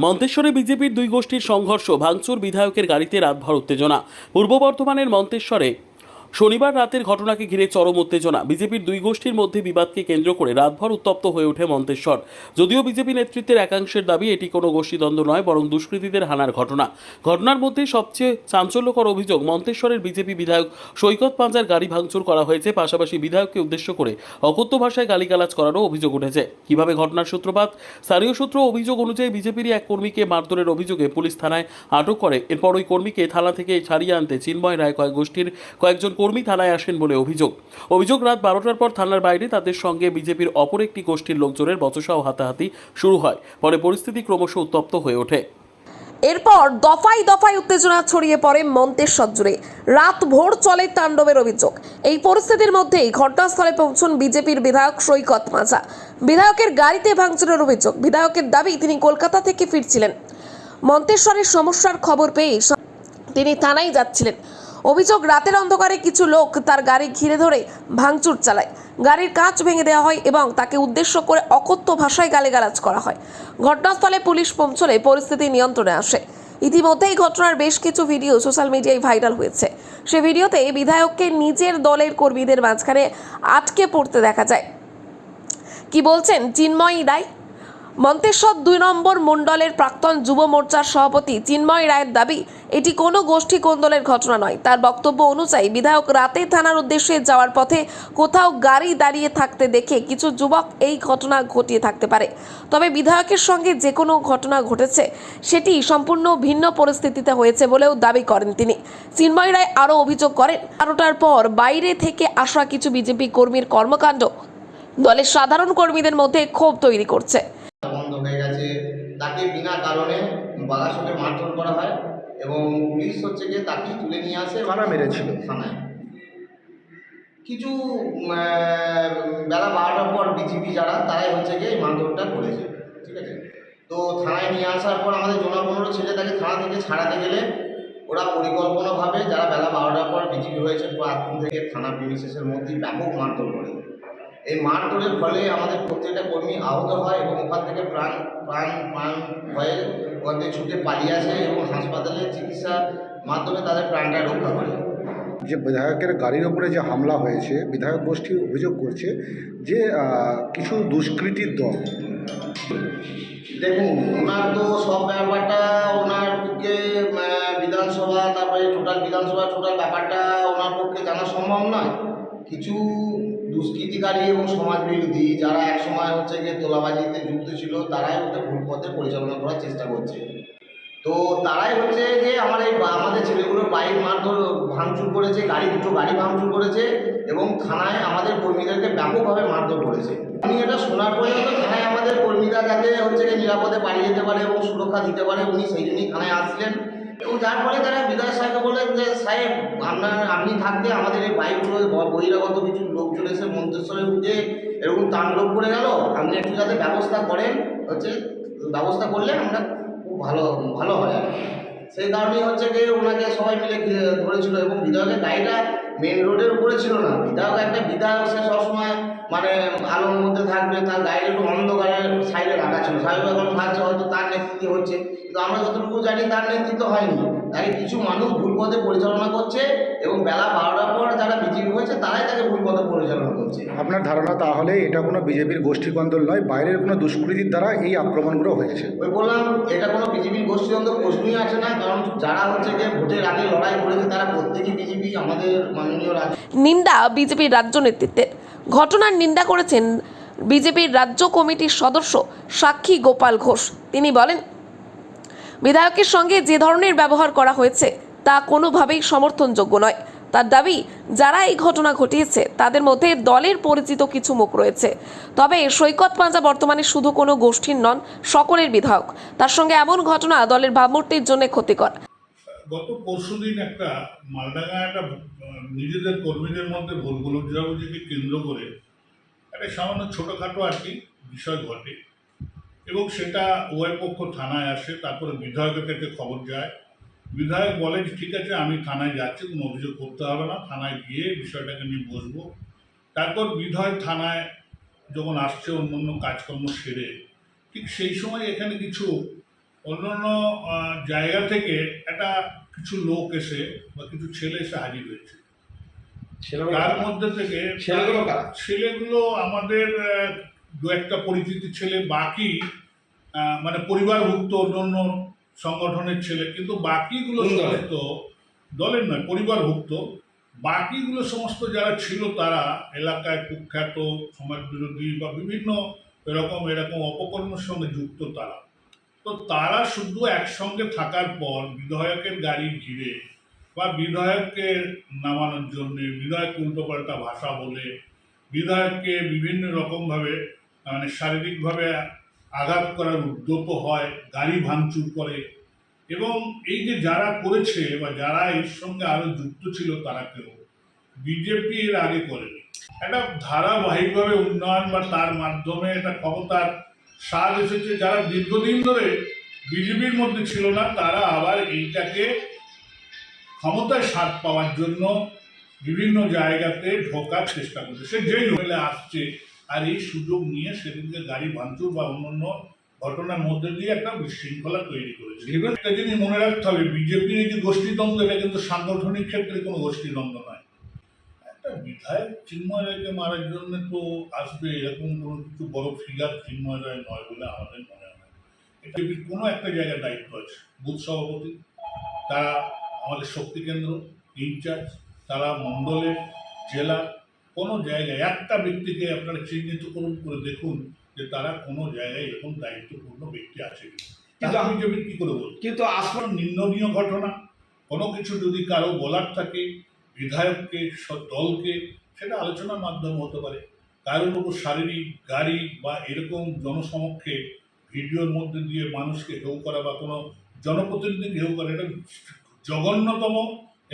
মন্তেশ্বরে বিজেপির দুই গোষ্ঠীর সংঘর্ষ, ভাঙচুর, বিধায়কের গাড়িতে রাতভর উত্তেজনা। পূর্ব বর্ধমানের মন্তেশ্বরে শনিবার রাতের ঘটনাকে ঘিরে চরম উত্তেজনা। বিজেপির দুই গোষ্ঠীর মধ্যে বিবাদকে কেন্দ্র করে রাতভর উত্তপ্ত হয়ে ওঠে মন্তেশ্বর। যদিও বিজেপি নেতৃত্বের একাংশের দাবি এটি কোনো গোষ্ঠীদ্বন্দ্ব নয়, বরং দুষ্কৃতীদের হানার ঘটনা। ঘটনার মধ্যে সবচেয়ে চাঞ্চল্যকর অভিযোগ, মন্তেশ্বরের বিজেপি বিধায়ক সৈকত পাঁজার গাড়ি ভাঙচুর করা হয়েছে। পাশাপাশি বিধায়ককে উদ্দেশ্য করে অকথ্য ভাষায় গালিগালাজ করারও অভিযোগ উঠেছে। কিভাবে ঘটনার সূত্রপাত? স্থানীয় সূত্র অভিযোগ অনুযায়ী বিজেপিরই এক কর্মীকে মারধরের অভিযোগে পুলিশ থানায় আটক করে। এরপর ওই কর্মীকে থানা থেকে ছাড়িয়ে আনতে চিন্ময় রায় গোষ্ঠীর কয়েকজন কর্মী থানায় আসেন বলে অভিযোগ রাত 12টার পর থানার বাইরে তাদের সঙ্গে বিজেপির অপর একটি গোষ্ঠীর লোকজনের বচসা ও হাতাহাতি শুরু হয়। পরে পরিস্থিতি ক্রমশ উত্তপ্ত হয়ে ওঠে। এরপর দফায় দফায় উত্তেজনা ছড়িয়ে পড়ে মন্তেশ্বর জুড়ে। রাত ভোর চলে তাণ্ডবের অভিযোগ। এই পরিস্থিতির মধ্যেই ঘটনাস্থলে পৌঁছন বিজেপির বিধায়ক সৈকত পাঁজা। বিধায়কের গাড়িতে ভাঙচুরের অভিযোগ। বিধায়কের দাবি তিনি কলকাতা থেকে ফিরছিলেন। মন্তেশ্বরের সমস্যার খবর পেয়ে তিনি থানায় যাচ্ছিলেন। অভিযোগ, রাতের অন্ধকারে কিছু লোক তার গাড়ি ঘিরে ধরে ভাঙচুর চালায়। গাড়ির কাঁচ ভেঙে দেওয়া হয় এবং তাকে উদ্দেশ্য করে অকথ্য ভাষায় গালিগালাজ করা হয়। ঘটনাস্থলে পুলিশ পৌঁছলে পরিস্থিতি নিয়ন্ত্রণে আসে। ইতিমধ্যেই ঘটনার বেশ কিছু ভিডিও সোশ্যাল মিডিয়ায় ভাইরাল হয়েছে। সে ভিডিওতে বিধায়ককে নিজের দলের কর্মীদের মাঝখানে আটকে পড়তে দেখা যায়। কি বলছেন চিন্ময় রায়? মন্তেশ্বর 2 নম্বর মণ্ডলের প্রাক্তন যুব মোর্চার সভাপতি চিন্ময় রায়ের দাবি, এটি কোনো গোষ্ঠী কোন্দলের ঘটনা নয়। তার বক্তব্য অনুযায়ী বিধায়ক রাতে থানার উদ্দেশ্যে যাওয়ার পথে কোথাও গাড়ি দাঁড়িয়ে থাকতে দেখে কিছু যুবক এই ঘটনা ঘটিয়ে থাকতে পারে। তবে বিধায়কের সঙ্গে যে কোনো ঘটনা ঘটেছে সেটি সম্পূর্ণ ভিন্ন পরিস্থিতিতে হয়েছে বলেও দাবি করেন তিনি। চিন্ময় রায় আরও অভিযোগ করেন, 12টার পর বাইরে থেকে আসা কিছু বিজেপি কর্মীর কর্মকাণ্ড দলের সাধারণ কর্মীদের মধ্যে ক্ষোভ তৈরি করছে। বন্ধ হয়ে গেছে, তাকে বিনা কারণে বাগাসকে মারধর করা হয় এবং পুলিশ হচ্ছে গিয়ে তাকে তুলে নিয়ে আসে। কারা মেরেছিল? থানায় কিছু বেলা 12টার পর বিজেপি যারা তারাই হচ্ছে গিয়ে এই মারধরটা করেছে, ঠিক আছে। তো থানায় নিয়ে আসার পর আমাদের জোনা 15 ছেলে তাকে থানা থেকে ছাড়াতে গেলে ওরা পরিকল্পনাভাবে যারা বেলা 12টার পর বিজেপি হয়েছে প্রাথমিক থেকে থানা প্রিমিসেসের মধ্যেই ব্যাপক মারধর করে। এই মারধরের ফলে আমাদের প্রত্যেকটা কর্মী আহত হয় এবং ওখান থেকে প্রাণ ভয়ে ওখান থেকে ছুটে পালিয়ে আসে এবং হাসপাতালে চিকিৎসার মাধ্যমে তাদের প্রাণটা রক্ষা করে। যে বিধায়কের গাড়ির ওপরে যে হামলা হয়েছে, বিধায়ক গোষ্ঠী অভিযোগ করছে যে কিছু দুষ্কৃতীর দল। দেখুন, ওনার তো সব ব্যাপারটা ওনার পক্ষে বিধানসভা, তারপরে টোটাল ব্যাপারটা ওনার পক্ষে জানা সম্ভব নয়। কিছু দুষ্কৃতিকারী এবং সমাজবিরোধী যারা একসময় হচ্ছে গিয়ে তোলাবাজিতে যুক্ত ছিল, তারাই হচ্ছে ভুল পথে পরিচালনা করার চেষ্টা করছে। তো তারাই হচ্ছে যে আমাদের ছেলেগুলোর বাইক ভাঙচুর করেছে, দুটো গাড়ি ভাঙচুর করেছে এবং থানায় আমাদের কর্মীদেরকে ব্যাপকভাবে মারধর করেছে। উনি এটা শোনার পর্যন্ত থানায় আমাদের কর্মীরা যাতে হচ্ছে গিয়ে নিরাপদে বাড়ি যেতে পারে এবং সুরক্ষা দিতে পারে, উনি সেই জন্যই থানায় আসছিলেন। এবং যার ফলে তারা বিধায়ক সাহেবকে বললেন যে সাহেব, আপনি থাকতে আমাদের এই বাইকগুলো বহিরাগত কিছু লোকজন এসে মন্তেশ্বরে উঠে এরকম তাণ্ডব করে গেল, আপনি একটু যাতে ব্যবস্থা করেন, ব্যবস্থা করলে আমরা খুব ভালো হয়। সেই কারণেই হচ্ছে গিয়ে ওনাকে সবাই মিলে ধরেছিল এবং বিধায়কের গাড়িটা মেন রোডের উপরে ছিল না। বিধায়ক সে সবসময় আলোর মধ্যে থাকবে, তার গাড়িটা একটু অন্ধকারের সাইডে রাখা ছিল। স্বাভাবিক এখন ভাবছে হয়তো তার নেতৃত্বে হচ্ছে, কিন্তু আমরা যতটুকু জানি তার নেতৃত্ব হয়নি। তাকে কিছু মানুষ ভুল পথে পরিচালনা করছে এবং বেলা 12টার পর যারা বিজেপি হয়েছে তারাই তাকে ভুল পথে পরিচালনা করছে। আপনার ধারণা তাহলে এটা কোনো বিজেপির গোষ্ঠীদ্বন্দ্ব নয়, বাইরের কোনো দুষ্কৃতির দ্বারা এই আক্রমণগুলো হয়েছে? ওই বললাম, এটা কোনো বিজেপির গোষ্ঠীদ্বন্দ্ব প্রশ্নই আসে না, কারণ যারা হচ্ছে গিয়ে ভোটের আগে লড়াই করেছে তারা প্রত্যেকেই বিজেপি। আমাদের মাননীয় নিন্দা বিজেপির রাজ্য নেতৃত্বের। ঘটনার নিন্দা করেছেন বিজেপির রাজ্য কমিটির সদস্য সাক্ষী গোপাল ঘোষ। তিনি বলেন, বিধায়কের সঙ্গে যে ধরনের ব্যবহার করা হয়েছে তা কোনোভাবেই সমর্থনযোগ্য নয়। তার দাবি, যারা এই ঘটনা ঘটিয়েছে তাদের মধ্যে দলের পরিচিত কিছু মুখ রয়েছে। তবে সৈকত পাঁজা বর্তমানে শুধু কোনো গোষ্ঠীর নন, সকলের বিধায়ক। তার সঙ্গে এমন ঘটনা দলের ভাবমূর্তির জন্য ক্ষতিকর। গত পরশুদিন একটা মালডাঙ্গায় একটা নিজেদের কর্মীদের মধ্যে ভুল বোঝাবুঝিকে কেন্দ্র করে একটা সামান্য ছোটোখাটো আর কি বিষয় ঘটে এবং সেটা উভয় পক্ষ থানায় আসে। তারপরে বিধায়কের কাছে খবর যায়। বিধায়ক বলে ঠিক আছে, আমি থানায় যাচ্ছি, কোনো অভিযোগ করতে হবে না, থানায় গিয়ে বিষয়টাকে নিয়ে বসবো। তারপর বিধায়ক থানায় যখন আসছে অন্যান্য কাজকর্ম সেরে, ঠিক সেই সময় এখানে কিছু অন্যান্য জায়গা থেকে একটা কিছু লোক এসে বা কিছু ছেলে এসে হাজির হয়েছে। তার মধ্যে থেকে ছেলেগুলো আমাদের দু একটা পরিচিতি ছেলে, বাকি মানে পরিবারভুক্ত অন্যান্য সংগঠনের ছেলে, কিন্তু বাকিগুলো সমস্ত দলের নয়, পরিবারভুক্ত। বাকিগুলো সমস্ত যারা ছিল তারা এলাকায় কুখ্যাত সমাজবিরোধী বা বিভিন্ন এরকম অপকর্মের সঙ্গে যুক্ত তারা। তো তারা শুধু একসঙ্গে থাকার পর বিধায়কের গাড়ি ঘিরে বা বিধায়ককে নামানোর জন্য বিধায়ক উল্টোপাল্টা ভাষা বলে বিধায়ককে বিভিন্ন রকমভাবে মানে শারীরিকভাবে আঘাত করার উদ্যত হয়, গাড়ি ভাঙচুর করে। এবং এই যে যারা করেছে বা যারা এর সঙ্গে আরো যুক্ত ছিল তারা কেউ বিজেপি এর আগে করেনি। একটা ধারাবাহিকভাবে উন্নয়ন বা তার মাধ্যমে একটা ক্ষমতার স্বাদ এসেছে। যারা দীর্ঘদিন ধরে বিজেপির মধ্যে ছিল না তারা আবার এইটাকে ক্ষমতায় স্বাদ পাওয়ার জন্য বিভিন্ন জায়গাতে ঢোকার চেষ্টা করছে। সে যেই হলে আসছে আর এই সুযোগ নিয়ে সেদিনকে গাড়ি ভাঙচুর বা অন্যান্য ঘটনার মধ্যে দিয়ে একটা বিশৃঙ্খলা তৈরি করেছে। একটা জিনিস মনে রাখতে হবে, বিজেপির এই যে গোষ্ঠীদ্বন্দ্ব, এটা কিন্তু সাংগঠনিক ক্ষেত্রে কোনো গোষ্ঠীদ্বন্দ্ব নয়। একটা বিধায়ক চিন্ময় রায়কে মারার জন্য তো আসবে এরকম কোনো কিছু বড় ফিগার চিন্ময় রায় নয় বলে আমাদের মনে হয়। এটা কোনো একটা জায়গায় দায়িত্ব আছে, বুথ সভাপতি, তারা আমাদের শক্তি কেন্দ্র ইনচার্জ, তারা মণ্ডলের, জেলা, কোনো জায়গায় একটা ব্যক্তিকে আপনারা চিহ্নিত করুন, করে দেখুন যে তারা কোনো জায়গায় এরকম দায়িত্বপূর্ণ ব্যক্তি আছে কিন্তু আমি যে কি করে বলবো। কিন্তু আসলে নিন্দনীয় ঘটনা কোনো কিছু যদি কারো বলার থাকে বিধায়ককে দলকে, সেটা আলোচনার মাধ্যমে হতে পারে। কারোর উপর শারীরিক গাড়ি বা এরকম জনসমক্ষে ভিডিওর মধ্যে দিয়ে মানুষকে হেউ করা বা কোনো জনপ্রতিনিধিকে হেউ করা, এটা জঘন্যতম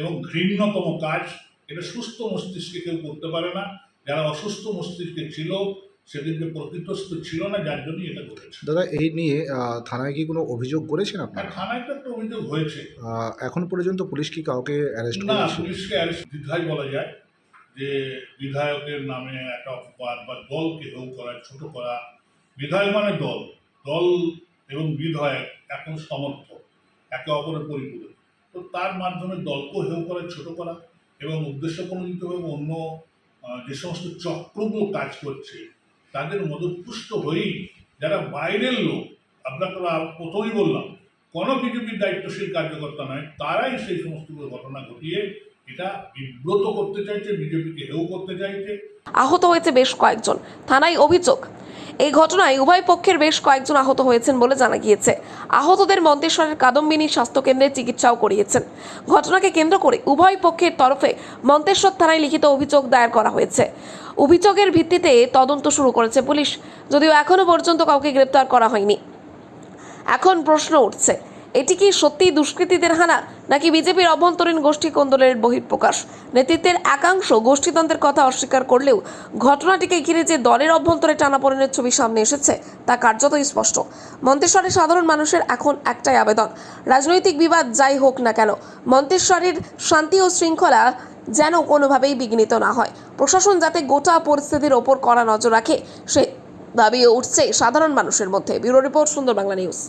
এবং ঘৃণ্যতম কাজ। এটা সুস্থ মস্তিষ্কে কেউ করতে পারে না। যারা অসুস্থ মস্তিষ্কে ছিল সেদিনকে প্রকৃতস্থ ছিল না, যার জন্যই এটা করেছে। দাদা, এই নিয়ে থানায় কি কোনো অভিযোগ করেছেন আপনারা? থানায় তো একটা অভিযোগ হয়েছে। এখন পর্যন্ত পুলিশ কি কাউকে অ্যারেস্ট না, করেছে? পুলিশকে অ্যারেস্ট দ্বিধায় বলা যায় যে বিধায়কের নামে একটা অপবাদ বা দলকে হেউ করা, ছোট করা। বিধায়ক মানে দল, দল এবং বিধায়ক এখন সমর্থক, একে অপরের পরিপূরক। তো তার মাধ্যমে দলকেও হেউ করা, ছোট করা এবং উদ্দেশ্যপ্রণোদিতভাবে অন্য যে সমস্ত চক্রগুলো কাজ করছে তাদের মদতপুষ্ট হয়েই যারা বাইরের লোক, আপনাকে প্রথমেই বললাম কোনো বিজেপির দায়িত্বশীল কার্যকর্তা নয়, তারাই সেই সমস্ত ঘটনা ঘটিয়ে এটা বিব্রত করতে চাইছে, বিজেপিকে হেউ করতে চাইছে। আহত হয়েছে বেশ কয়েকজন, থানায় অভিযোগ। এই ঘটনায় উভয় পক্ষের বেশ কয়েকজন আহত হয়েছেন বলে জানা গিয়েছে। আহতদের মন্তেশ্বরের কাদম্বিনী স্বাস্থ্যকেন্দ্রে চিকিৎসাও করিয়েছেন। ঘটনাকে কেন্দ্র করে উভয় পক্ষের তরফে মন্তেশ্বর থানায় লিখিত অভিযোগ দায়ের করা হয়েছে। অভিযোগের ভিত্তিতে তদন্ত শুরু করেছে পুলিশ, যদিও এখনো পর্যন্ত কাউকে গ্রেপ্তার করা হয়নি। এখন প্রশ্ন উঠছে, এটি কি সত্যিই দুষ্কৃতীদের হানা নাকি বিজেপির অভ্যন্তরীণ গোষ্ঠী কোন্দলের বহিঃপ্রকাশ? নেতৃত্বের একাংশ গোষ্ঠীতন্ত্রের কথা অস্বীকার করলেও ঘটনাটিকে ঘিরে যে দলের অভ্যন্তরে টানাপোড়েনের ছবি সামনে এসেছে তা কার্যতই স্পষ্ট। মন্তেশ্বরের সাধারণ মানুষের এখন একটাই আবেদন, রাজনৈতিক বিবাদ যাই হোক না কেন, মন্তেশ্বরের শান্তি ও শৃঙ্খলা যেন কোনোভাবেই বিঘ্নিত না হয়। প্রশাসন যাতে গোটা পরিস্থিতির ওপর কড়া নজর রাখে সে দাবিও উঠছে সাধারণ মানুষের মধ্যে। ব্যুরো রিপোর্ট, সুন্দর বাংলা নিউজ।